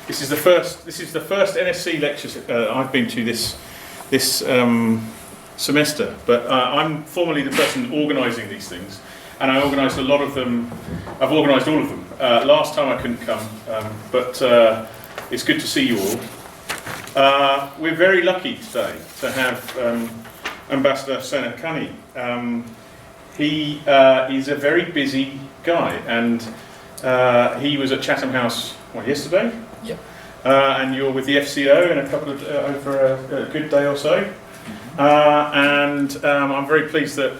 This is the first NSC lecture I've been to this semester, but I'm formally the person organising these things, and I organised a lot of them. I've organised all of them. Last time I couldn't come, but it's good to see you all. We're very lucky today to have Ambassador Husain Haqqani. He is a very busy guy, and he was at Chatham House yesterday. Yep. And you're with the FCO in a couple of over a good day or so. And I'm very pleased that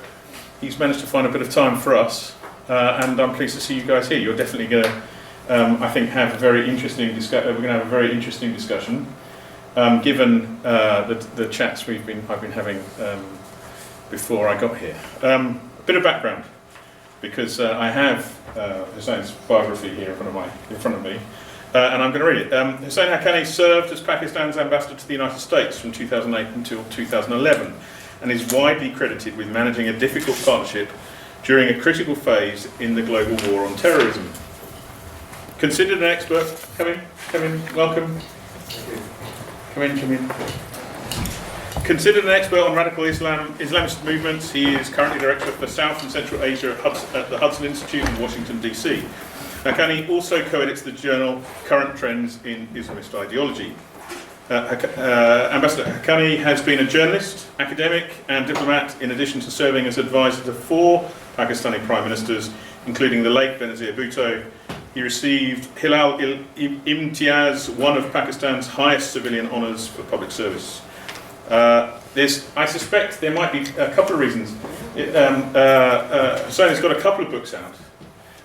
he's managed to find a bit of time for us. And I'm pleased to see you guys here. You're definitely going to, I think, have a very interesting discussion. We're going to have a very interesting discussion, given the chats I've been having before I got here. A bit of background, because I have Husain's biography here in front of me. And I'm going to read it. Husain Haqqani served as Pakistan's ambassador to the United States from 2008 until 2011, and is widely credited with managing a difficult partnership during a critical phase in the global war on terrorism. Considered an expert, come in, welcome. Come in. Considered an expert on radical Islamist movements, he is currently director for South and Central Asia at the Hudson Institute in Washington, D.C. Haqqani also co-edits the journal Current Trends in Islamist Ideology. Ambassador Haqqani has been a journalist, academic and diplomat, in addition to serving as advisor to 4 Pakistani prime ministers, including the late Benazir Bhutto. He received Hilal Imtiaz, one of Pakistan's highest civilian honours for public service. I suspect there might be a couple of reasons. Husain has got a couple of books out,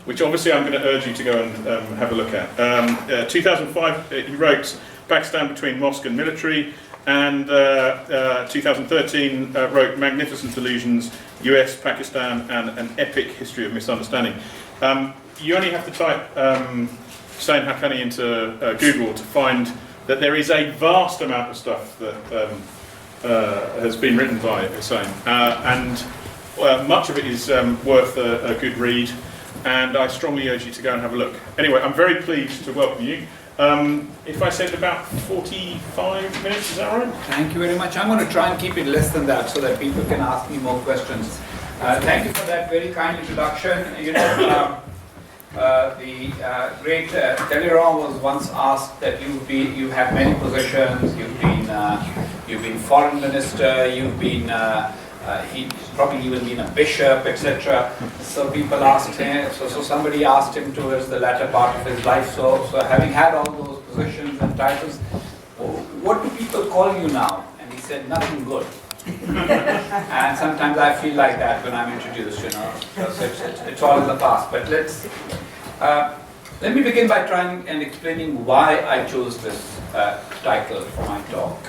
which obviously I'm going to urge you to go and have a look at. 2005, he wrote Pakistan Between Mosque and Military, and 2013 wrote Magnificent Delusions, US, Pakistan, and an Epic History of Misunderstanding. You only have to type Husain Haqqani into Google to find that there is a vast amount of stuff that has been written by Husain, and much of it is worth a good read. And I strongly urge you to go and have a look. Anyway, I'm very pleased to welcome you. If I said about 45 minutes, is that right? Thank you very much. I'm going to try and keep it less than that so that people can ask me more questions. Thank you for that very kind introduction. You know, the great Talleyrand was once asked that you've had many positions. You've been foreign minister. You've been he's probably even been a bishop, etc. So people asked him, so somebody asked him towards the latter part of his life, so having had all those positions and titles, what do people call you now? And he said, nothing good. And sometimes I feel like that when I'm introduced, because it's all in the past. But let me begin by trying and explaining why I chose this title for my talk,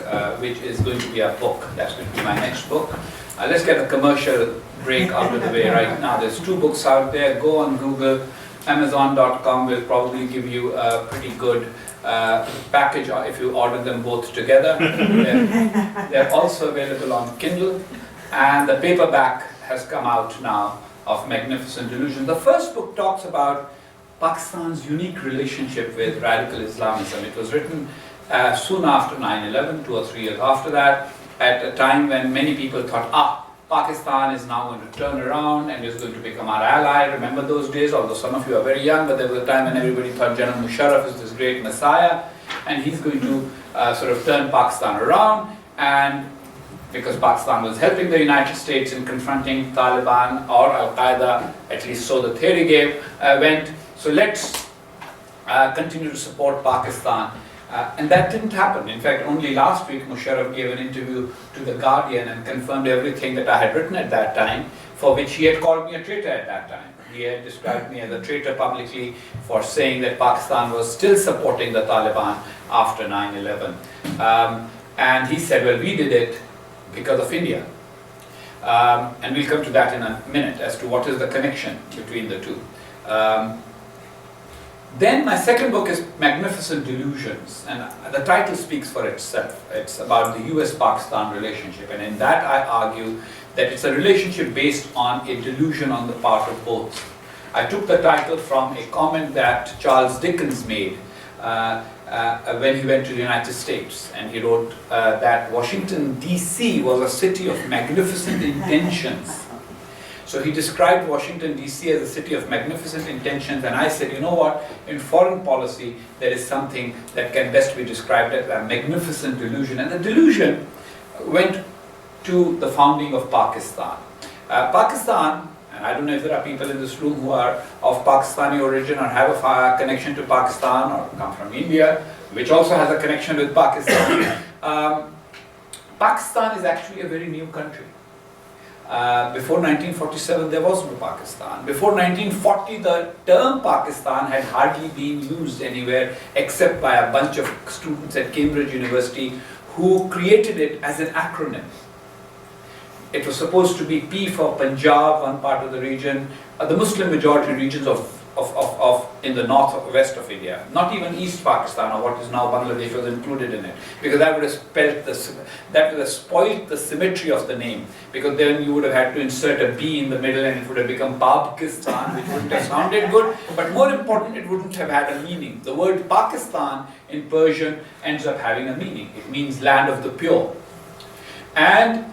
which is going to be a book. That's going to be my next book. Let's get a commercial break out of the way right now. There's 2 books out there. Go on Google. Amazon.com will probably give you a pretty good package if you order them both together. They're also available on Kindle. And the paperback has come out now of Magnificent Delusion. The first book talks about Pakistan's unique relationship with radical Islamism. It was written soon after 9/11, 2 or 3 years after that, at a time when many people thought, Pakistan is now going to turn around and is going to become our ally. Remember those days, although some of you are very young, but there was a time when everybody thought General Musharraf is this great messiah, and he's going to sort of turn Pakistan around, and because Pakistan was helping the United States in confronting Taliban or Al-Qaeda, at least so the theory went, so let's continue to support Pakistan. And that didn't happen. In fact, only last week Musharraf gave an interview to The Guardian and confirmed everything that I had written at that time, for which he had called me a traitor at that time. He had described me as a traitor publicly for saying that Pakistan was still supporting the Taliban after 9/11. And he said, well, we did it because of India. And we'll come to that in a minute as to what is the connection between the two. Then my second book is Magnificent Delusions, and the title speaks for itself. It's about the US-Pakistan relationship, and in that I argue that it's a relationship based on a delusion on the part of both. I took the title from a comment that Charles Dickens made when he went to the United States, and he wrote that Washington DC was a city of magnificent intentions. So he described Washington DC as a city of magnificent intentions, and I said, you know what, in foreign policy there is something that can best be described as a magnificent delusion, and the delusion went to the founding of Pakistan. Pakistan, and I don't know if there are people in this room who are of Pakistani origin or have a connection to Pakistan or come from India, which also has a connection with Pakistan. Pakistan is actually a very new country. Before 1947 there was no Pakistan. Before 1940 the term Pakistan had hardly been used anywhere except by a bunch of students at Cambridge University who created it as an acronym. It was supposed to be P for Punjab, one part of the region, the Muslim majority regions of in the north or west of India. Not even East Pakistan, or what is now Bangladesh, was included in it, because that would have spoiled the symmetry of the name, because then you would have had to insert a B in the middle and it would have become Pakistan, which wouldn't have sounded good, but more important, it wouldn't have had a meaning. The word Pakistan in Persian ends up having a meaning. It means land of the pure. And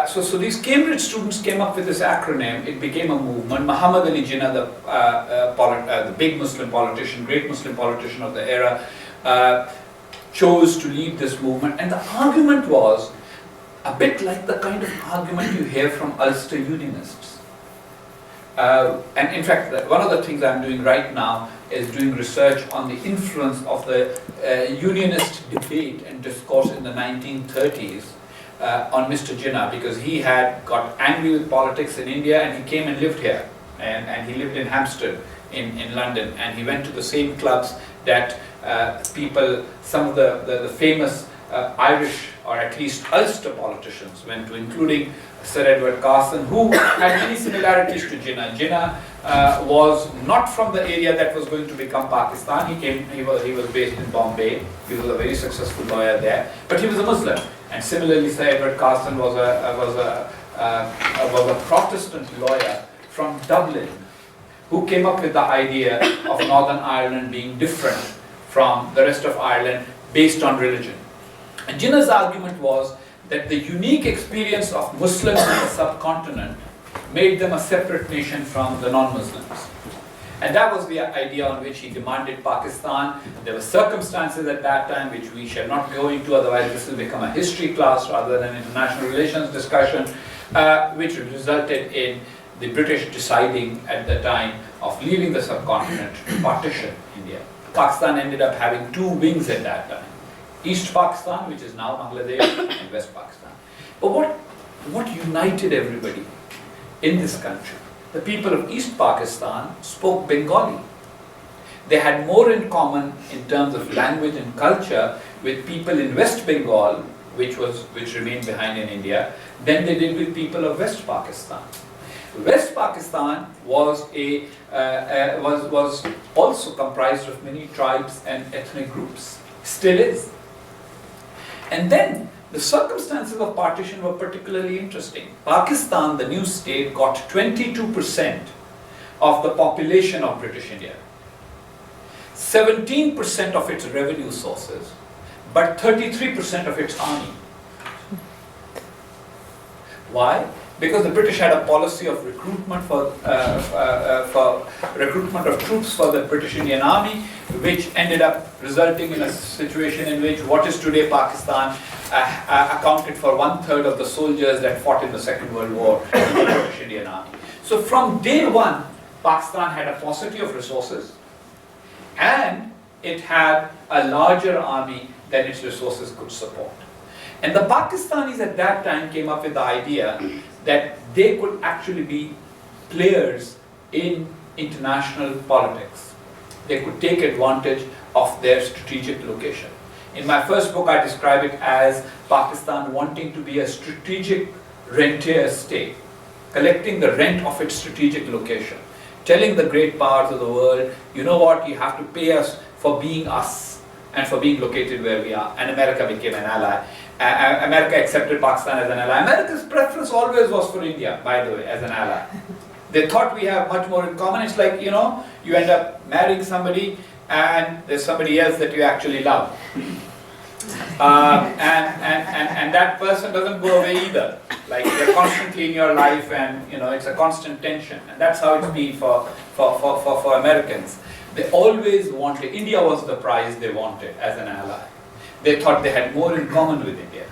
so these Cambridge students came up with this acronym. It became a movement. Muhammad Ali Jinnah, the big Muslim politician, great Muslim politician of the era, chose to lead this movement. And the argument was a bit like the kind of argument you hear from Ulster Unionists. And in fact, one of the things I'm doing right now is doing research on the influence of the Unionist debate and discourse in the 1930s. On Mr. Jinnah, because he had got angry with politics in India and he came and lived here, and he lived in Hampstead in London, and he went to the same clubs that some of the famous Irish or at least Ulster politicians went to, including Sir Edward Carson, who had many similarities to Jinnah. Jinnah was not from the area that was going to become Pakistan. He was based in Bombay. He was a very successful lawyer there, but he was a Muslim. And similarly, Sir Edward Carson was a Protestant lawyer from Dublin, who came up with the idea of Northern Ireland being different from the rest of Ireland based on religion. And Jinnah's argument was that the unique experience of Muslims in the subcontinent made them a separate nation from the non-Muslims. And that was the idea on which he demanded Pakistan. There were circumstances at that time which we shall not go into, otherwise this will become a history class rather than an international relations discussion, which resulted in the British deciding at the time of leaving the subcontinent to partition India. Pakistan ended up having two wings at that time. East Pakistan, which is now Bangladesh, and West Pakistan. But what united everybody in this country? The people of East Pakistan spoke Bengali. They had more in common in terms of language and culture with people in West Bengal, which remained behind in India, than they did with people of West Pakistan. West Pakistan was also comprised of many tribes and ethnic groups. Still is. And then the circumstances of partition were particularly interesting. Pakistan, the new state, got 22% of the population of British India, 17% of its revenue sources, but 33% of its army. Why? Because the British had a policy of recruitment for recruitment of troops for the British Indian Army, which ended up resulting in a situation in which what is today Pakistan accounted for 1/3 of the soldiers that fought in the Second World War in the British Indian Army. So from day one, Pakistan had a paucity of resources, and it had a larger army than its resources could support. And the Pakistanis at that time came up with the idea that they could actually be players in international politics. They could take advantage of their strategic location. In my first book, I describe it as Pakistan wanting to be a strategic rentier state, collecting the rent of its strategic location, telling the great powers of the world, you know what, you have to pay us for being us and for being located where we are. And America became an ally. America accepted Pakistan as an ally. America's preference always was for India, by the way, as an ally. They thought we have much more in common. It's like, you know, you end up marrying somebody and there's somebody else that you actually love. And that person doesn't go away either. Like, they're constantly in your life, and it's a constant tension. And that's how it's been for Americans. They always wanted, India was the prize they wanted as an ally. They thought they had more in common with India.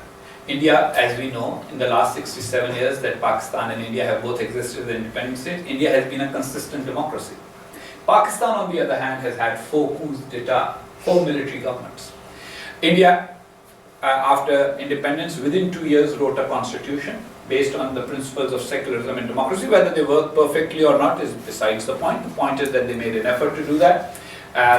India, as we know, in the last 67 years that Pakistan and India have both existed as independent states, India has been a consistent democracy. Pakistan, on the other hand, has had 4 coups d'etat, 4 military governments. India, after independence, within 2 years wrote a constitution based on the principles of secularism and democracy. Whether they work perfectly or not is besides the point. The point is that they made an effort to do that.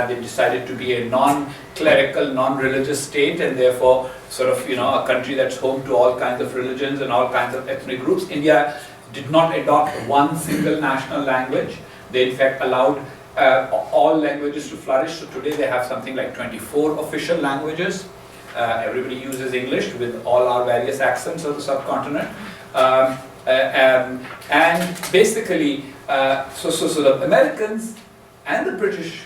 They decided to be a non-clerical, non-religious state, and therefore sort of, a country that's home to all kinds of religions and all kinds of ethnic groups. India did not adopt one single national language. They in fact allowed all languages to flourish. So today they have something like 24 official languages. Everybody uses English with all our various accents of the subcontinent. And basically, so the Americans and the British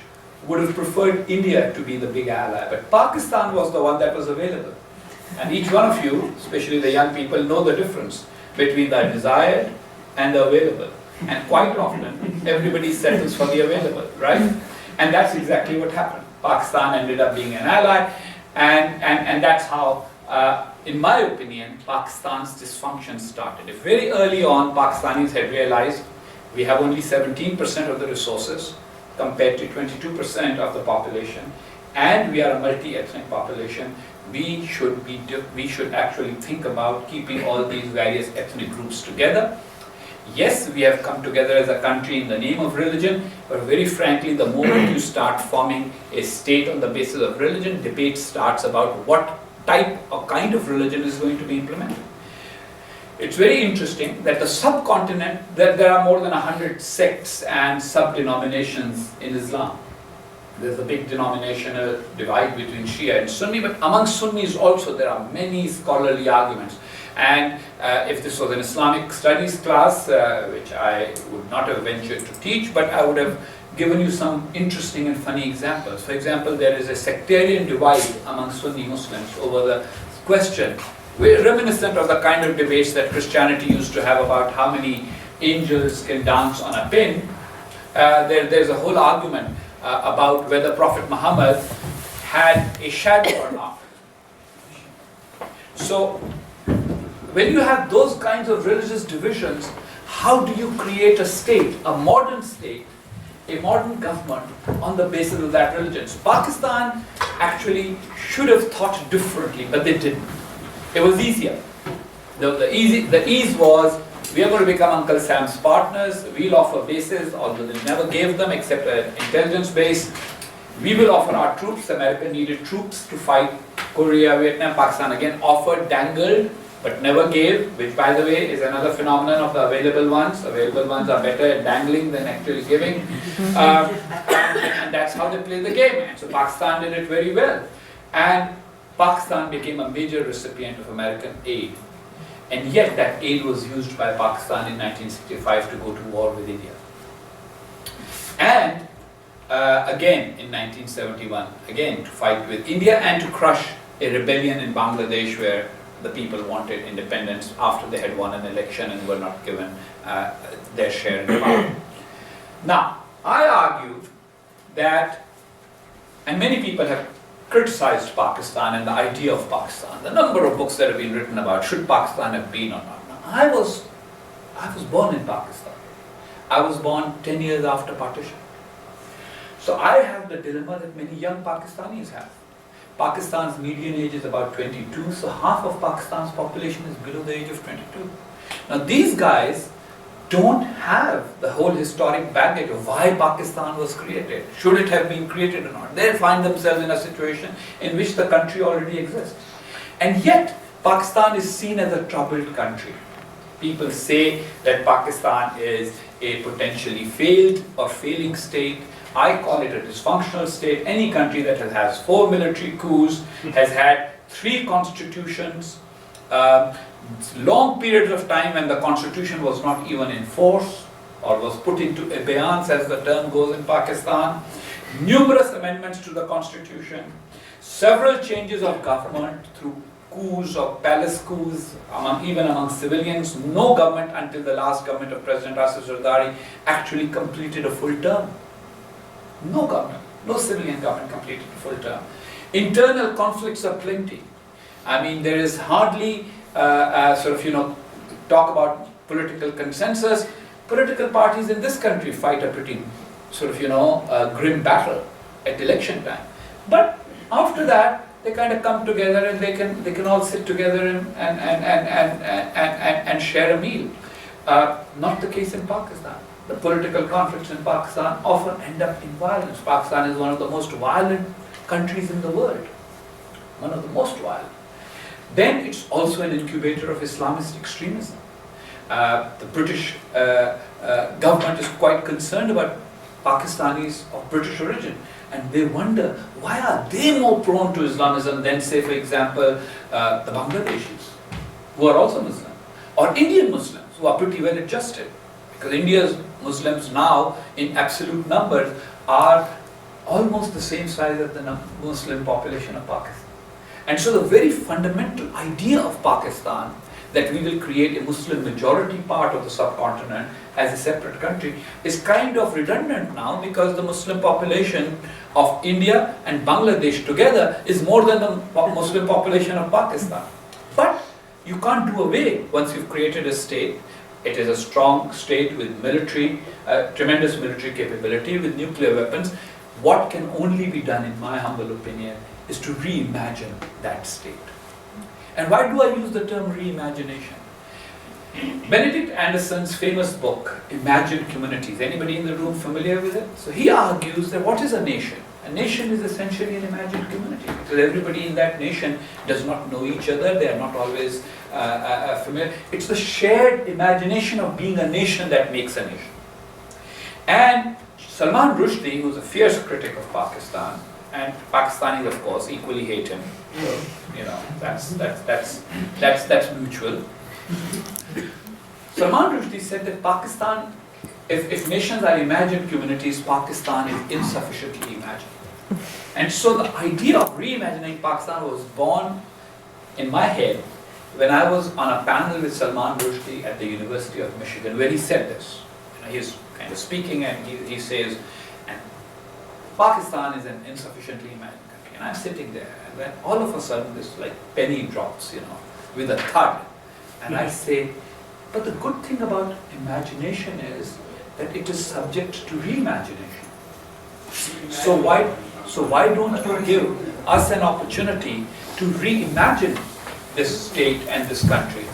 would have preferred India to be the big ally, but Pakistan was the one that was available. And each one of you, especially the young people, know the difference between the desired and the available. And quite often, everybody settles for the available, right? And that's exactly what happened. Pakistan ended up being an ally, and that's how, in my opinion, Pakistan's dysfunction started. If very early on, Pakistanis had realized we have only 17% of the resources compared to 22% of the population, and we are a multi-ethnic population, we should actually think about keeping all these various ethnic groups together. Yes, we have come together as a country in the name of religion, but very frankly, the moment you start forming a state on the basis of religion, debate starts about what type or kind of religion is going to be implemented. It's very interesting that the subcontinent, there are more than 100 sects and sub-denominations in Islam. There's a big denominational divide between Shia and Sunni, but among Sunnis also there are many scholarly arguments. And if this was an Islamic studies class, which I would not have ventured to teach, but I would have given you some interesting and funny examples. For example, there is a sectarian divide among Sunni Muslims over the question, reminiscent of the kind of debates that Christianity used to have about how many angels can dance on a pin. There's a whole argument about whether Prophet Muhammad had a shadow or not. So, when you have those kinds of religious divisions, how do you create a state, a modern state, a modern government on the basis of that religion? So Pakistan actually should have thought differently, but they didn't. It was easier. The ease was, we are going to become Uncle Sam's partners, we'll offer bases, although they never gave them except an intelligence base. We will offer our troops. America needed troops to fight Korea, Vietnam. Pakistan again offered, dangled, but never gave, which by the way is another phenomenon of the available ones. Available ones are better at dangling than actually giving. And that's how they play the game. And so Pakistan did it very well. And Pakistan became a major recipient of American aid. And yet that aid was used by Pakistan in 1965 to go to war with India. And again in 1971, again to fight with India and to crush a rebellion in Bangladesh where the people wanted independence after they had won an election and were not given their share in the power. Now, I argue that, and many people have criticized Pakistan and the idea of Pakistan, the number of books that have been written about should Pakistan have been or not. Now, I was born in Pakistan. I was born 10 years after partition. So I have the dilemma that many young Pakistanis have. Pakistan's median age is about 22, so half of Pakistan's population is below the age of 22. Now these guys don't have the whole historic baggage of why Pakistan was created. Should it have been created or not? They find themselves in a situation in which the country already exists. And yet, Pakistan is seen as a troubled country. People say that Pakistan is a potentially failed or failing state. I call it a dysfunctional state. Any country that has 4 military coups, has had 3 constitutions, long periods of time when the constitution was not even in force or was put into abeyance, as the term goes in Pakistan. numerous amendments to the constitution, several changes of government through coups or palace coups, even among civilians. No government until the last government of President Asif Zardari actually completed a full term. No government, no civilian government completed a full term. Internal conflicts are plenty. I mean, there is hardly talk about political consensus. Political parties in this country fight a pretty grim battle at election time. But after that, they kind of come together and they can all sit together and share a meal. Not the case in Pakistan. The political conflicts in Pakistan often end up in violence. Pakistan is one of the most violent countries in the world. One of the most violent. Then it's also an incubator of Islamist extremism. The British government is quite concerned about Pakistanis of British origin, and they wonder why are they more prone to Islamism than, say, for example, the Bangladeshis, who are also Muslim, or Indian Muslims, who are pretty well adjusted, because India's Muslims now, in absolute numbers, are almost the same size as the Muslim population of Pakistan. And so the very fundamental idea of Pakistan, that we will create a Muslim majority part of the subcontinent as a separate country, is kind of redundant now, because the Muslim population of India and Bangladesh together is more than the Muslim population of Pakistan. But you can't do away once you've created a state. It is a strong state with tremendous military capability, with nuclear weapons. What can only be done, in my humble opinion, is to reimagine that state. And why do I use the term reimagination? Benedict Anderson's famous book, Imagined Communities. Anybody in the room familiar with it? So he argues that what is a nation? A nation is essentially an imagined community, because everybody in that nation does not know each other, they are not always familiar. It's the shared imagination of being a nation that makes a nation. And Salman Rushdie, who's a fierce critic of Pakistan, and Pakistanis, of course, equally hate him. So, that's mutual. Salman Rushdie said that Pakistan, if nations are imagined communities, Pakistan is insufficiently imagined. And so the idea of reimagining Pakistan was born in my head when I was on a panel with Salman Rushdie at the University of Michigan, where he said this. He's kind of speaking and he says, Pakistan is an insufficiently imagined country. And I'm sitting there, and then all of a sudden this penny drops, with a thud. And I say, but the good thing about imagination is that it is subject to reimagination. So why don't you give us an opportunity to reimagine this state and this country?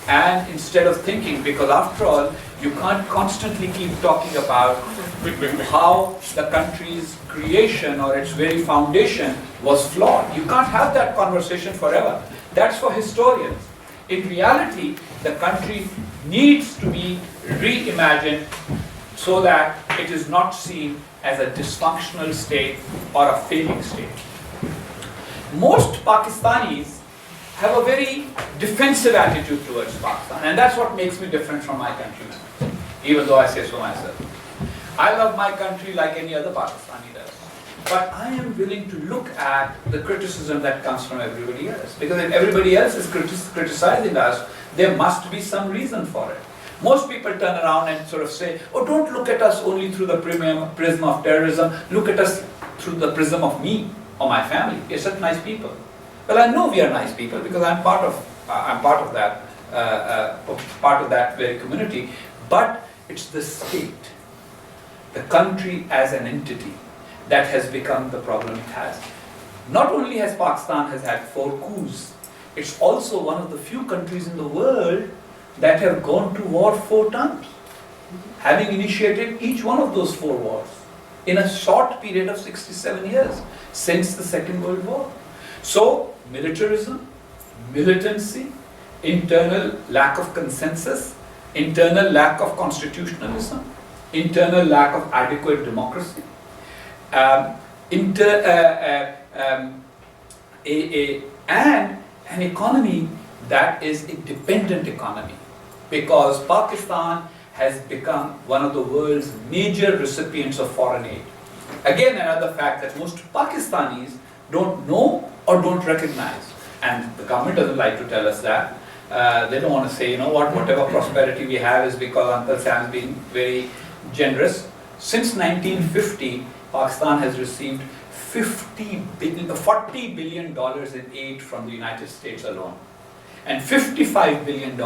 And instead of thinking, because after all, you can't constantly keep talking about how the country's creation or its very foundation was flawed. You can't have that conversation forever. That's for historians. In reality, the country needs to be reimagined so that it is not seen as a dysfunctional state or a failing state. Most Pakistanis have a very defensive attitude towards Pakistan, and that's what makes me different from my countrymen, even though I say so myself. I love my country like any other Pakistani does, but I am willing to look at the criticism that comes from everybody else, because if everybody else is criticizing us, there must be some reason for it. Most people turn around and sort of say, oh, don't look at us only through the prism of terrorism, look at us through the prism of me or my family. We're such nice people. Well, I know we are nice people because I'm part of that very community. But it's the state, the country as an entity, that has become the problem it has. Not only has Pakistan had 4 coups, it's also one of the few countries in the world that have gone to war 4 times, having initiated each one of those 4 wars in a short period of 67 years since the Second World War. So, militarism, militancy, internal lack of consensus, internal lack of constitutionalism, internal lack of adequate democracy, and an economy that is a dependent economy, because Pakistan has become one of the world's major recipients of foreign aid. again another fact that most Pakistanis don't know or don't recognize. And the government doesn't like to tell us that. They don't want to say, you know what, whatever prosperity we have is because Uncle Sam's been very generous. Since 1950, Pakistan has received $40 billion in aid from the United States alone, and $55 billion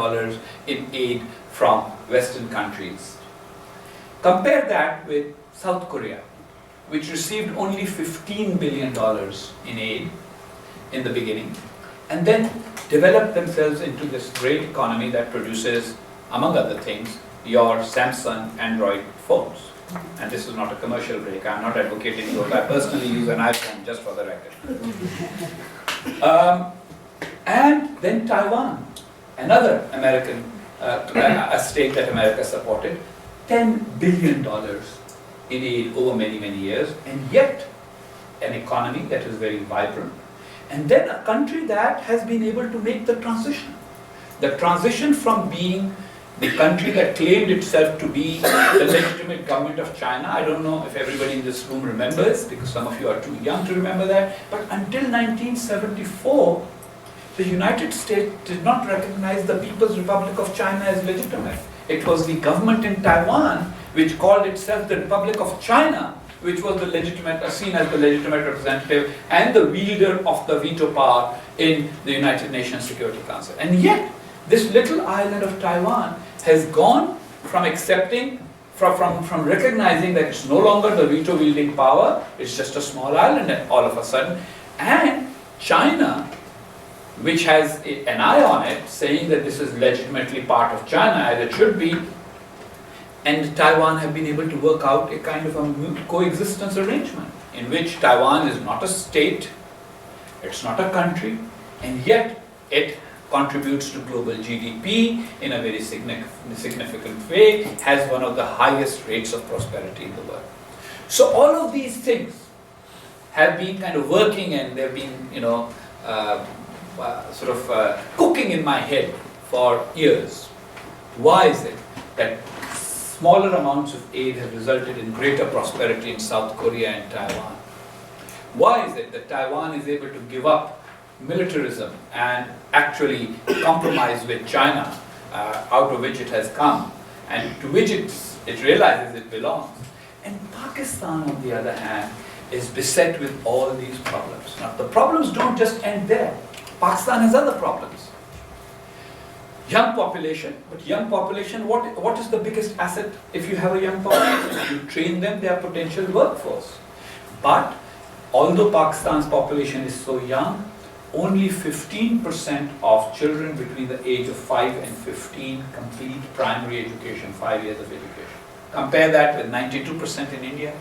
in aid from Western countries. Compare that with South Korea, which received only $15 billion in aid in the beginning, and then developed themselves into this great economy that produces, among other things, your Samsung Android phones. And this is not a commercial break, I'm not advocating those. I personally use an iPhone, just for the record. And then Taiwan, another American, a state that America supported, $10 billion in aid over many, many years, and yet an economy that is very vibrant. And then a country that has been able to make the transition. The transition from being the country that claimed itself to be the legitimate government of China. I don't know if everybody in this room remembers, because some of you are too young to remember that, but until 1974, the United States did not recognize the People's Republic of China as legitimate. It was the government in Taiwan which called itself the Republic of China, which was the legitimate, seen as the legitimate representative and the wielder of the veto power in the United Nations Security Council. And yet, this little island of Taiwan has gone from accepting, from recognizing that it's no longer the veto wielding power, it's just a small island all of a sudden, and China, which has an eye on it, saying that this is legitimately part of China as it should be, and Taiwan have been able to work out a kind of a coexistence arrangement in which Taiwan is not a state, it's not a country, and yet it contributes to global GDP in a very significant way, has one of the highest rates of prosperity in the world. So all of these things have been kind of working, and they've been, cooking in my head for years. Why is it that smaller amounts of aid have resulted in greater prosperity in South Korea and Taiwan? Why is it that Taiwan is able to give up militarism and actually compromise with China, out of which it has come, and to which it realizes it belongs? And Pakistan, on the other hand, is beset with all these problems. Now, the problems don't just end there. Pakistan has other problems. Young population, but young population, what is the biggest asset if you have a young population? You train them, they are potential workforce. But although Pakistan's population is so young, only 15% of children between the age of 5 and 15 complete primary education, 5 years of education. Compare that with 92% in India,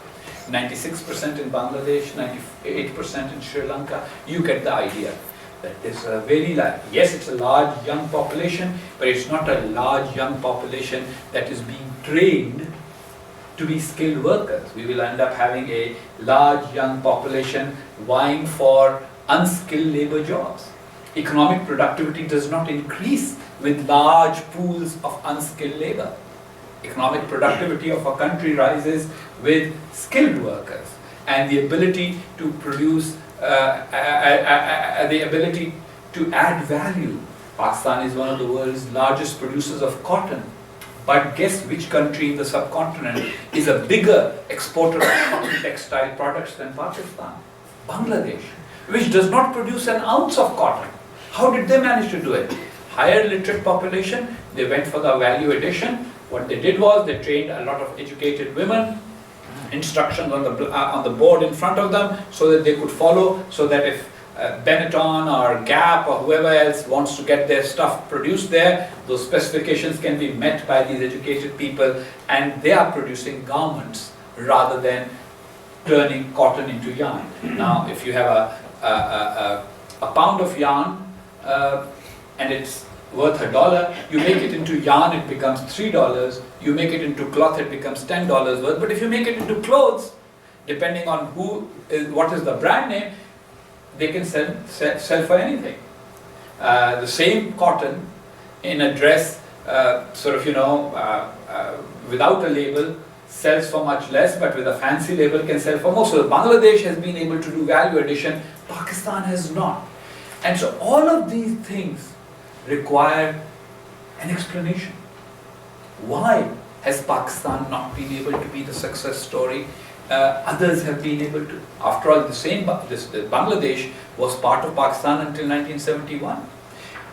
96% in Bangladesh, 98% in Sri Lanka. You get the idea. That is a very large, yes, it's a large young population, but it's not a large young population that is being trained to be skilled workers. We will end up having a large young population vying for unskilled labor jobs. Economic productivity does not increase with large pools of unskilled labor. Economic productivity of a country rises with skilled workers and the ability to produce the ability to add value. Pakistan is one of the world's largest producers of cotton. But guess which country in the subcontinent is a bigger exporter of cotton textile products than Pakistan? Bangladesh, which does not produce an ounce of cotton. How did they manage to do it? Higher literate population, they went for the value addition. What they did was they trained a lot of educated women, instructions on the board in front of them so that they could follow, so that if Benetton or Gap or whoever else wants to get their stuff produced there, those specifications can be met by these educated people, and they are producing garments rather than turning cotton into yarn. Now, if you have a pound of yarn and it's worth $1, you make it into yarn, it becomes $3. You make it into cloth, it becomes $10 worth. But if you make it into clothes, depending on what is the brand name, they can sell for anything. The same cotton in a dress, without a label, sells for much less, but with a fancy label can sell for more. So Bangladesh has been able to do value addition, Pakistan has not. And so all of these things require an explanation. Why has Pakistan not been able to be the success story others have been able to? After all, Bangladesh was part of Pakistan until 1971.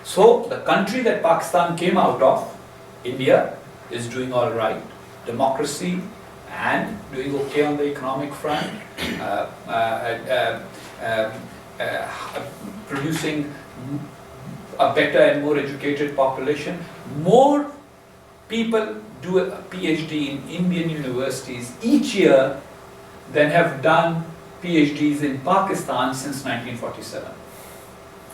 So the country that Pakistan came out of, India, is doing all right. Democracy and doing okay on the economic front, producing a better and more educated population. More people do a PhD in Indian universities each year than have done PhDs in Pakistan since 1947.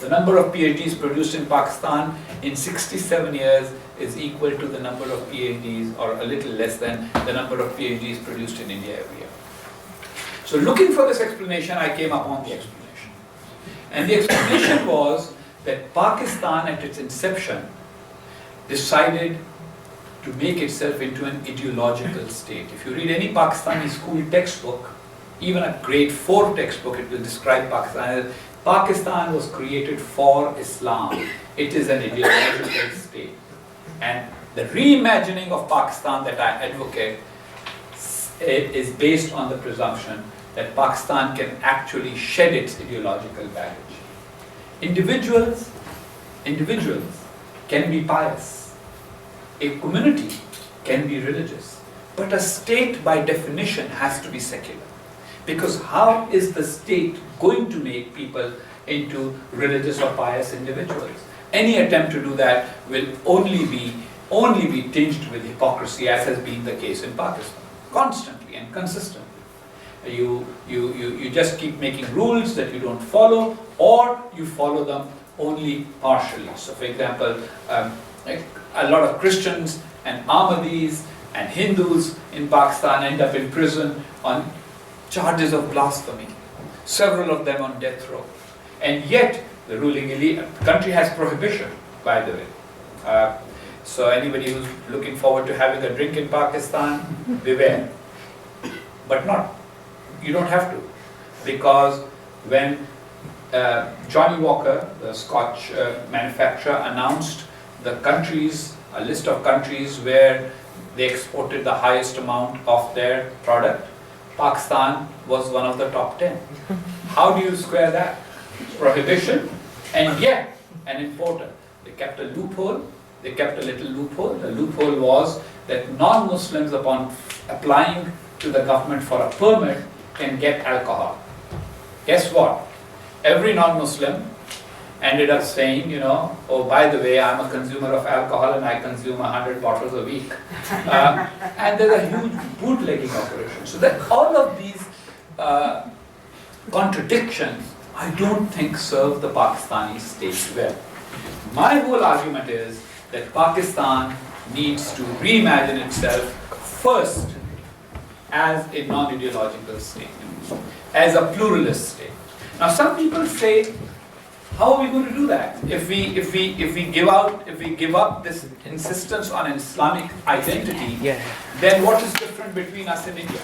The number of PhDs produced in Pakistan in 67 years is equal to the number of PhDs, or a little less than the number of PhDs produced in India every year. So looking for this explanation, I came upon the explanation. And the explanation was that Pakistan at its inception decided to make itself into an ideological state. If you read any Pakistani school textbook, even a grade 4 textbook, it will describe Pakistan as Pakistan was created for Islam. It is an ideological state. And the reimagining of Pakistan that I advocate is based on the presumption that Pakistan can actually shed its ideological baggage. Individuals can be pious. A community can be religious. But a state by definition has to be secular. Because how is the state going to make people into religious or pious individuals? Any attempt to do that will only be tinged with hypocrisy, as has been the case in Pakistan, constantly and consistently. You just keep making rules that you don't follow, or you follow them only partially. So for example, a lot of Christians and Ahmadis and Hindus in Pakistan end up in prison on charges of blasphemy, several of them on death row. And yet, the ruling elite, country has prohibition, by the way. So anybody who's looking forward to having a drink in Pakistan, beware. But you don't have to. Because when Johnny Walker, the Scotch manufacturer, announced a list of countries where they exported the highest amount of their product, Pakistan was one of the top 10. How do you square that? Prohibition, and yet an importer. They kept a loophole. They kept a little loophole. The loophole was that non-Muslims, upon applying to the government for a permit, can get alcohol. Guess what? Every non-Muslim ended up saying, oh, by the way, I'm a consumer of alcohol and I consume 100 bottles a week. And there's a huge bootlegging operation. So that all of these contradictions, I don't think serve the Pakistani state well. My whole argument is that Pakistan needs to reimagine itself first as a non-ideological state, as a pluralist state. Now some people say, how are we going to do that? If we give up this insistence on an Islamic identity, then what is different between us and India?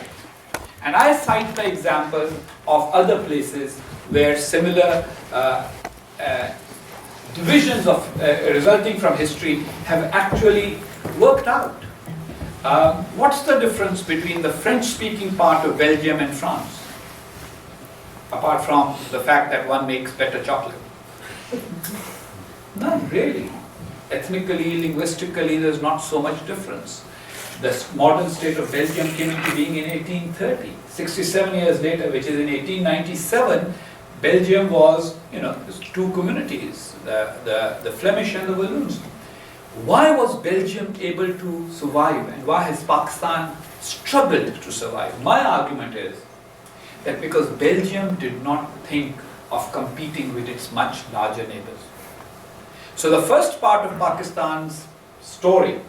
And I cite the example of other places where similar divisions resulting from history have actually worked out. What's the difference between the French-speaking part of Belgium and France? Apart from the fact that one makes better chocolate. Not really. Ethnically, linguistically, there's not so much difference. The modern state of Belgium came into being in 1830. 67 years later, which is in 1897, Belgium was, there's two communities, the Flemish and the Walloons. Why was Belgium able to survive, and why has Pakistan struggled to survive? My argument is that because Belgium did not think of competing with its much larger neighbors. So the first part of Pakistan's story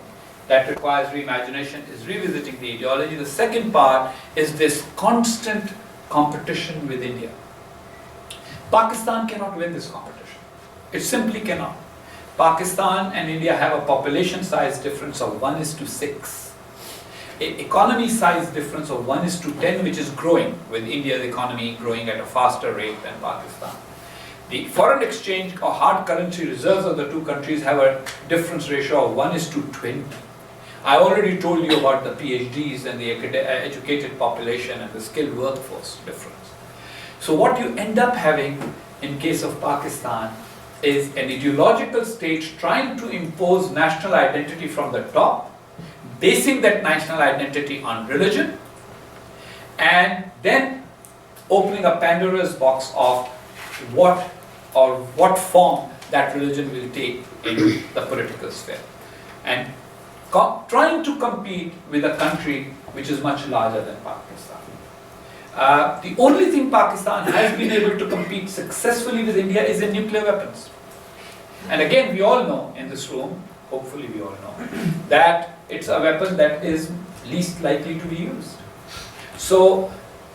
that requires reimagination is revisiting the ideology. The second part is this constant competition with India. Pakistan cannot win this competition. It simply cannot. Pakistan and India have a population size difference of 1:6. economy size difference of 1:10, which is growing, with India's economy growing at a faster rate than Pakistan. The foreign exchange or hard currency reserves of the two countries have a difference ratio of 1:20. I already told you about the PhDs and the educated population and the skilled workforce difference. So what you end up having in case of Pakistan is an ideological state trying to impose national identity from the top, basing that national identity on religion, and then opening a Pandora's box of what form that religion will take in the political sphere, and trying to compete with a country which is much larger than Pakistan. The only thing Pakistan has been able to compete successfully with India is in nuclear weapons. And again, we all know in this room, hopefully we all know, that it's a weapon that is least likely to be used. So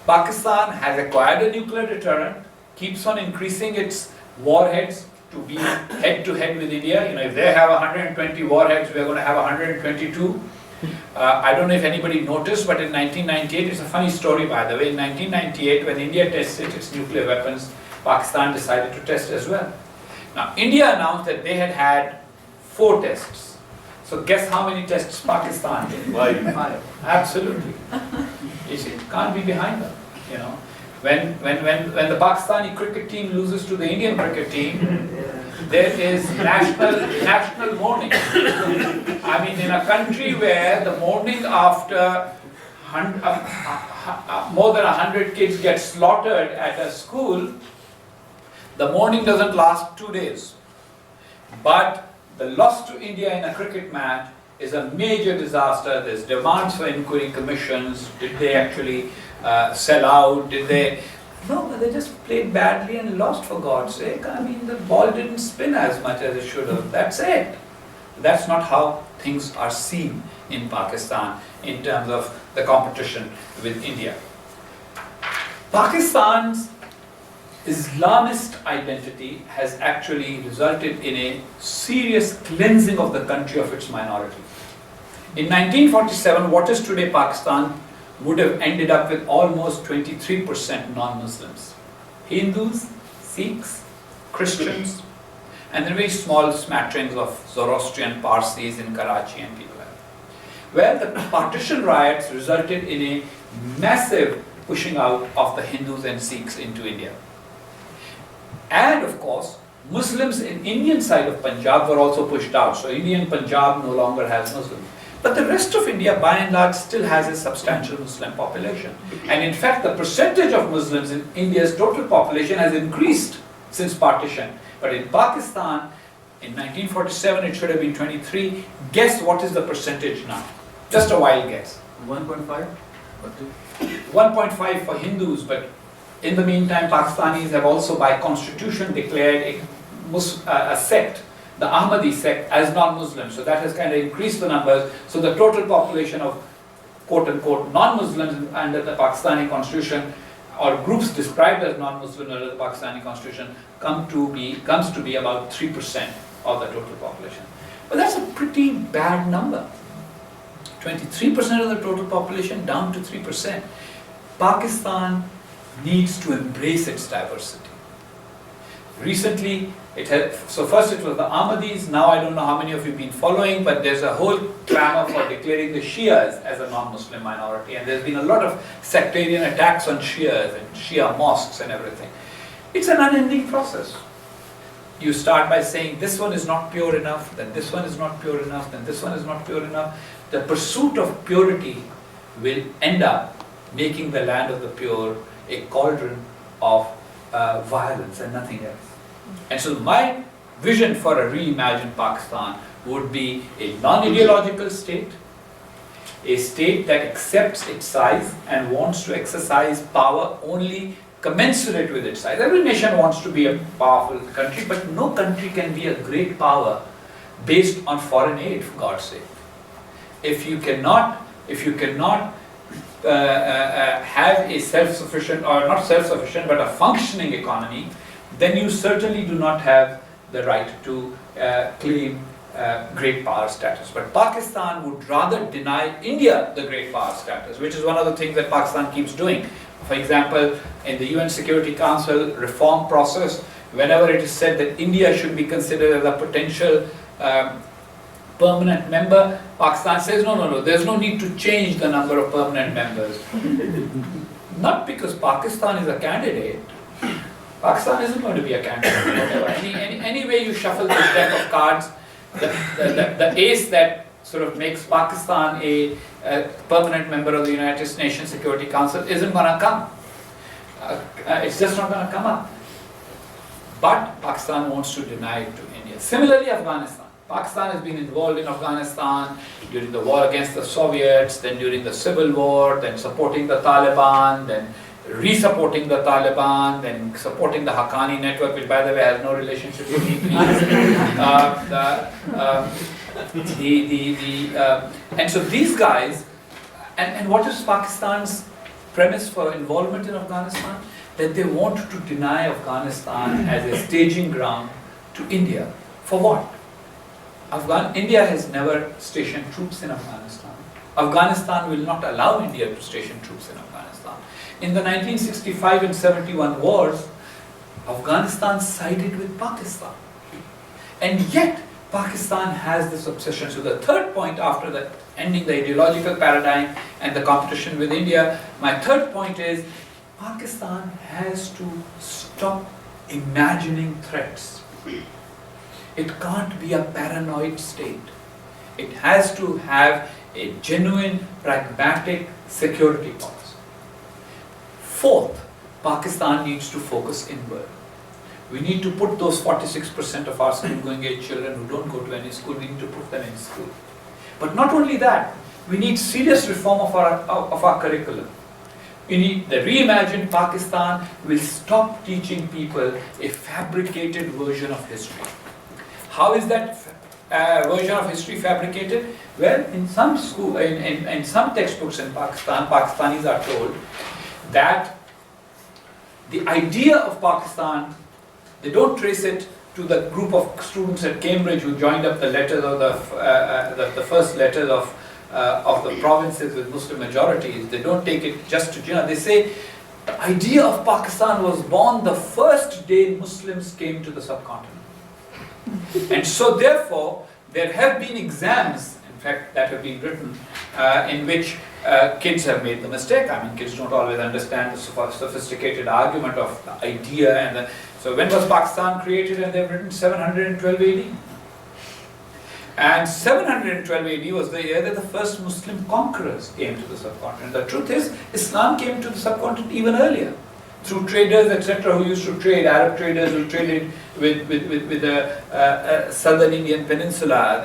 Pakistan has acquired a nuclear deterrent, keeps on increasing its warheads to be head-to-head with India. If they have 120 warheads, we're going to have 122. I don't know if anybody noticed, but in 1998, it's a funny story by the way, in 1998 when India tested its nuclear weapons, Pakistan decided to test as well. Now India announced that they had 4 tests. So guess how many tests Pakistan did? 5. Absolutely. You see, can't be behind them. When the Pakistani cricket team loses to the Indian cricket team, there is national mourning. I mean, in a country where the mourning after more than 100 kids get slaughtered at a school, the mourning doesn't last 2 days. But the loss to India in a cricket match is a major disaster. There's demands for inquiry commissions. Did they actually sell out? Did they? No, they just played badly and lost, for God's sake. I mean, the ball didn't spin as much as it should have. That's it. That's not how things are seen in Pakistan in terms of the competition with India. Pakistan's Islamist identity has actually resulted in a serious cleansing of the country of its minority. In 1947, what is today Pakistan would have ended up with almost 23% non-Muslims. Hindus, Sikhs, Christians, and then very small smatterings of Zoroastrian Parsis in Karachi and people like that. Well, the partition riots resulted in a massive pushing out of the Hindus and Sikhs into India. And of course, Muslims in Indian side of Punjab were also pushed out. So Indian Punjab no longer has Muslims. But the rest of India, by and large, still has a substantial Muslim population. And in fact, the percentage of Muslims in India's total population has increased since partition. But in Pakistan, in 1947, it should have been 23. Guess what is the percentage now? Just a wild guess. 1.5? 1.5 for Hindus, but in the meantime, Pakistanis have also by constitution declared a sect, the Ahmadi sect, as non-Muslims. So that has kind of increased the numbers. So the total population of quote-unquote non-Muslims under the Pakistani constitution, or groups described as non-Muslim under the Pakistani constitution, comes to be about 3% of the total population. But that's a pretty bad number. 23% of the total population down to 3%. Pakistan needs to embrace its diversity. Recently, so first it was the Ahmadis, now I don't know how many of you have been following, but there's a whole clamor for declaring the Shias as a non-Muslim minority, and there's been a lot of sectarian attacks on Shias and Shia mosques and everything. It's an unending process. You start by saying this one is not pure enough, then this one is not pure enough, then this one is not pure enough. The pursuit of purity will end up making the land of the pure a cauldron of violence and nothing else. And so my vision for a reimagined Pakistan would be a non-ideological state, a state that accepts its size and wants to exercise power only commensurate with its size. Every nation wants to be a powerful country, but no country can be a great power based on foreign aid, for God's sake. If you cannot have a self-sufficient, or not self-sufficient, but a functioning economy, then you certainly do not have the right to claim great power status. But Pakistan would rather deny India the great power status, which is one of the things that Pakistan keeps doing. For example, in the UN Security Council reform process, whenever it is said that India should be considered as a potential permanent member, Pakistan says, no, there's no need to change the number of permanent members. Not because Pakistan is a candidate. Pakistan isn't going to be a candidate. Whatever. Any way you shuffle this deck of cards, the ace that sort of makes Pakistan a permanent member of the United Nations Security Council isn't going to come. It's just not going to come up. But Pakistan wants to deny it to India. Similarly, Afghanistan. Pakistan has been involved in Afghanistan during the war against the Soviets, then during the civil war, then supporting the Taliban, then re-supporting the Taliban, then supporting the Haqqani network, which by the way has no relationship with me. And so these guys, and what is Pakistan's premise for involvement in Afghanistan? That they want to deny Afghanistan as a staging ground to India. For what? India has never stationed troops in Afghanistan. Afghanistan will not allow India to station troops in Afghanistan. In the 1965 and 71 wars, Afghanistan sided with Pakistan. And yet, Pakistan has this obsession. So the third point after that, ending the ideological paradigm and the competition with India, my third point is Pakistan has to stop imagining threats. It can't be a paranoid state. It has to have a genuine, pragmatic security policy. Fourth, Pakistan needs to focus inward. We need to put those 46% of our school-going age children who don't go to any school, we need to put them in school. But not only that, we need serious reform of our curriculum. We need the reimagined Pakistan will stop teaching people a fabricated version of history. How is that version of history fabricated? Well, in some school, in some textbooks in Pakistan, Pakistanis are told that the idea of Pakistan, they don't trace it to the group of students at Cambridge who joined up the letters of the first letters of the provinces with Muslim majorities. They don't take it just to Jinnah. They say the idea of Pakistan was born the first day Muslims came to the subcontinent. And so therefore, there have been exams, in fact, that have been written, in which kids have made the mistake. I mean, kids don't always understand the sophisticated argument of the idea. And so when was Pakistan created? And they've written 712 AD. And 712 AD was the year that the first Muslim conquerors came to the subcontinent. The truth is, Islam came to the subcontinent even earlier, through traders, etc., who used to trade, Arab traders who traded with the southern Indian peninsula,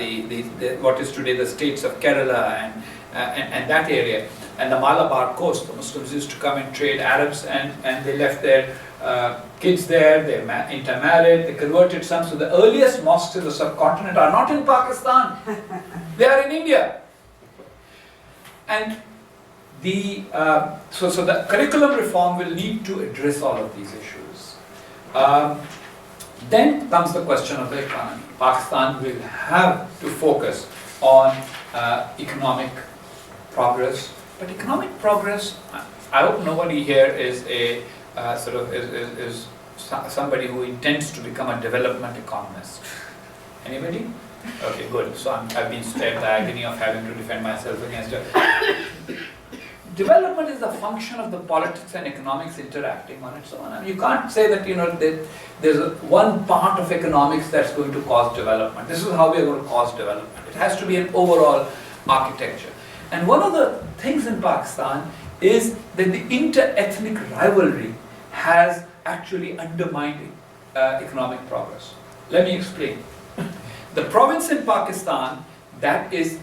what is today the states of Kerala and that area, and the Malabar coast. The Muslims used to come and trade Arabs, and they left their kids there, they intermarried, they converted some. So the earliest mosques in the subcontinent are not in Pakistan, they are in India. And so the curriculum reform will need to address all of these issues. Then comes the question of the economy. Pakistan will have to focus on economic progress. But economic progress, I hope nobody here is a is somebody who intends to become a development economist. Anybody? Okay, good. So I've been spared the agony of having to defend myself against it. Development is a function of the politics and economics interacting on its own. I mean, you can't say that there's one part of economics that's going to cause development. This is how we are going to cause development. It has to be an overall architecture. And one of the things in Pakistan is that the inter-ethnic rivalry has actually undermined economic progress. Let me explain. The province in Pakistan that is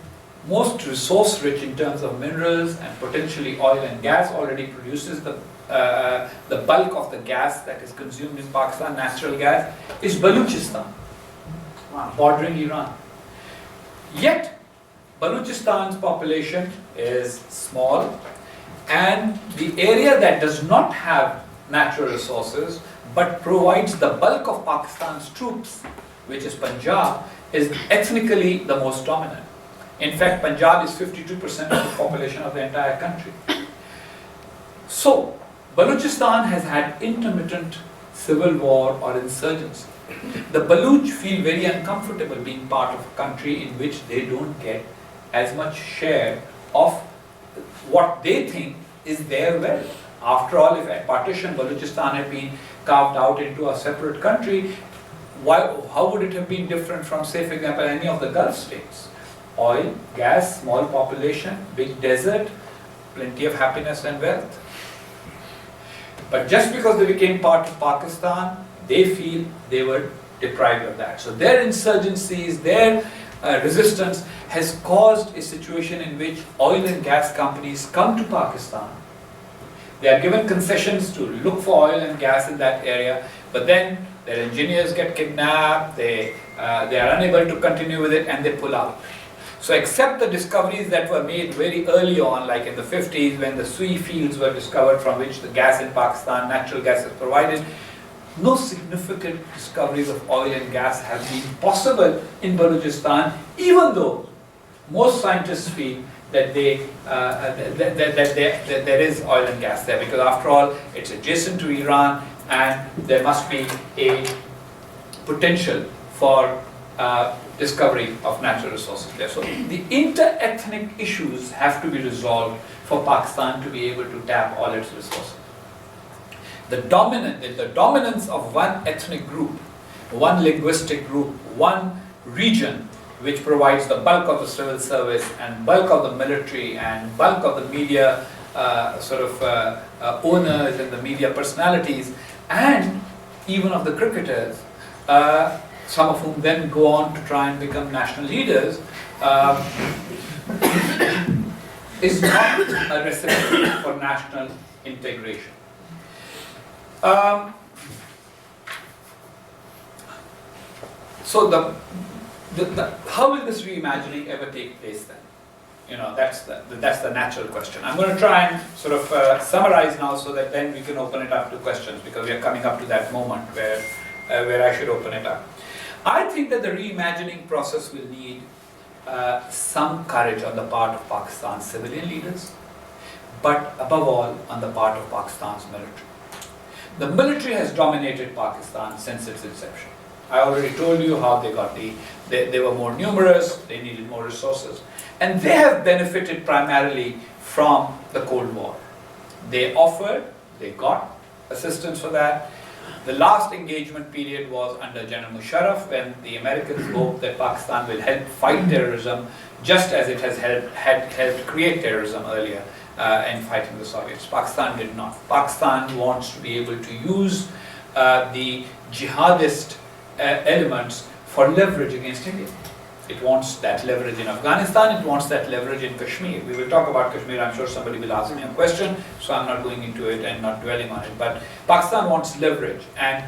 most resource rich in terms of minerals and potentially oil and gas already produces the bulk of the gas that is consumed in Pakistan, natural gas, is Balochistan, bordering Iran. Yet, Balochistan's population is small, and the area that does not have natural resources but provides the bulk of Pakistan's troops, which is Punjab, is ethnically the most dominant. In fact, Punjab is 52% of the population of the entire country. So, Balochistan has had intermittent civil war or insurgency. The Baloch feel very uncomfortable being part of a country in which they don't get as much share of what they think is their wealth. After all, if at partition Balochistan had been carved out into a separate country, how would it have been different from, say, for example, any of the Gulf states? Oil, gas, small population, big desert, plenty of happiness and wealth. But just because they became part of Pakistan, they feel they were deprived of that. So their insurgencies, their resistance has caused a situation in which oil and gas companies come to Pakistan. They are given concessions to look for oil and gas in that area, but then their engineers get kidnapped, they are unable to continue with it and they pull out. So except the discoveries that were made very early on, like in the 50s when the Sui fields were discovered from which the gas in Pakistan, natural gas is provided, no significant discoveries of oil and gas have been possible in Balochistan, even though most scientists feel that that there is oil and gas there, because after all, it's adjacent to Iran and there must be a potential for discovery of natural resources there. So the inter-ethnic issues have to be resolved for Pakistan to be able to tap all its resources. The dominance of one ethnic group, one linguistic group, one region, which provides the bulk of the civil service and bulk of the military and bulk of the media owners and the media personalities, and even of the cricketers, some of whom then go on to try and become national leaders, is not a recipe for national integration. So how will this reimagining ever take place then? You know, that's the natural question. I'm going to try and sort of summarize now so that then we can open it up to questions, because we are coming up to that moment where I should open it up. I think that the reimagining process will need some courage on the part of Pakistan's civilian leaders, but above all on the part of Pakistan's military. The military has dominated Pakistan since its inception. I already told you how they were more numerous, they needed more resources. And they have benefited primarily from the Cold War. They offered, they got assistance for that. The last engagement period was under General Musharraf, when the Americans hoped that Pakistan will help fight terrorism, just as it had helped create terrorism earlier in fighting the Soviets. Pakistan did not. Pakistan wants to be able to use the jihadist elements for leverage against India. It wants that leverage in Afghanistan, it wants that leverage in Kashmir. We will talk about Kashmir, I'm sure somebody will ask me a question, so I'm not going into it and not dwelling on it. But Pakistan wants leverage, and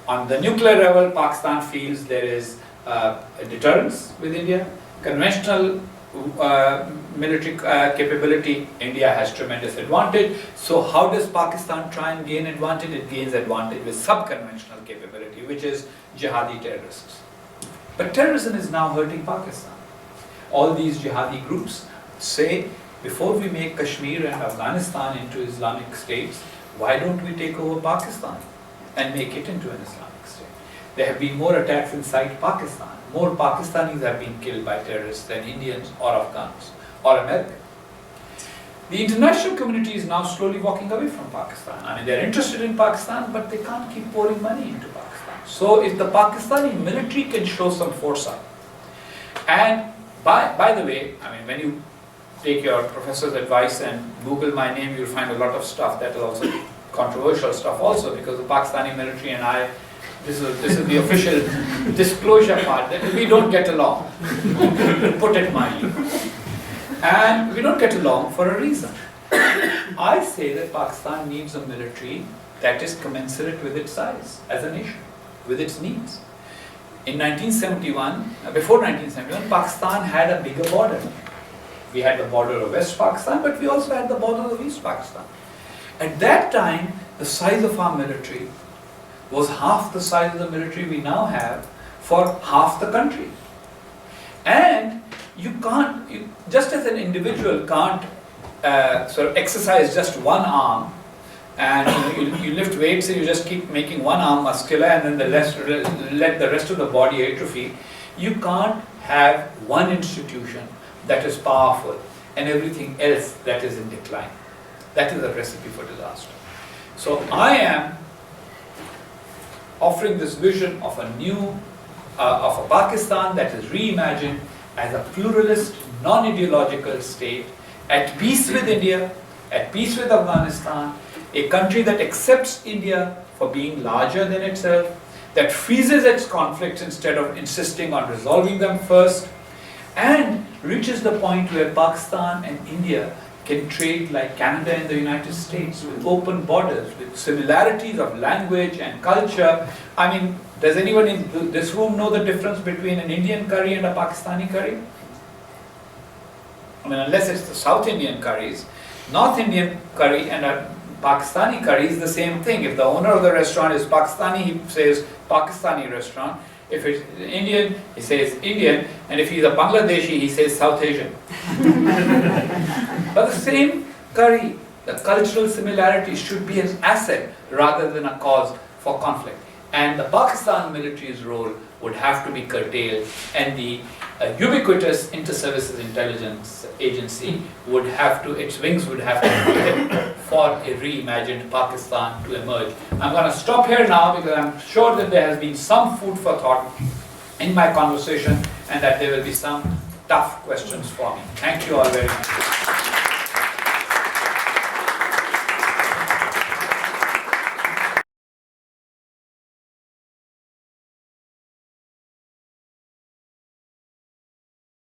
on the nuclear level, Pakistan feels there is a deterrence with India. Conventional military capability, India has tremendous advantage. So how does Pakistan try and gain advantage? It gains advantage with sub-conventional capability, which is jihadi terrorists. But terrorism is now hurting Pakistan. All these jihadi groups say, before we make Kashmir and Afghanistan into Islamic states, why don't we take over Pakistan and make it into an Islamic state? There have been more attacks inside Pakistan. More Pakistanis have been killed by terrorists than Indians or Afghans or Americans. The international community is now slowly walking away from Pakistan. I mean, they're interested in Pakistan, but they can't keep pouring money into Pakistan. So if the Pakistani military can show some foresight, and by the way, I mean, when you take your professor's advice and Google my name, you'll find a lot of stuff that is also controversial stuff also, because the Pakistani military and I, this is the official disclosure part, that we don't get along, put it mildly. And we don't get along for a reason. I say that Pakistan needs a military that is commensurate with its size as a nation, with its needs. In 1971, before 1971, Pakistan had a bigger border. We had the border of West Pakistan, but we also had the border of East Pakistan. At that time, the size of our military was half the size of the military we now have for half the country. And you can't, just as an individual can't sort of exercise just one arm, and you lift weights and you just keep making one arm muscular and then let the rest of the body atrophy. You can't have one institution that is powerful and everything else that is in decline. That is a recipe for disaster. So I am offering this vision of a new, of a Pakistan that is reimagined as a pluralist, non-ideological state, at peace with India, at peace with Afghanistan, a country that accepts India for being larger than itself, that freezes its conflicts instead of insisting on resolving them first, and reaches the point where Pakistan and India can trade like Canada and the United States, with open borders, with similarities of language and culture. I mean, does anyone in this room know the difference between an Indian curry and a Pakistani curry? I mean, unless it's the South Indian curries, North Indian curry and a Pakistani curry is the same thing. If the owner of the restaurant is Pakistani, he says Pakistani restaurant. If it's Indian, he says Indian. And if he's a Bangladeshi, he says South Asian. But the same curry, the cultural similarities should be an asset rather than a cause for conflict. And the Pakistan military's role would have to be curtailed, and the ubiquitous inter-services intelligence agency would have to, its wings would have to be clipped for a reimagined Pakistan to emerge. I'm going to stop here now because I'm sure that there has been some food for thought in my conversation and that there will be some tough questions for me. Thank you all very much.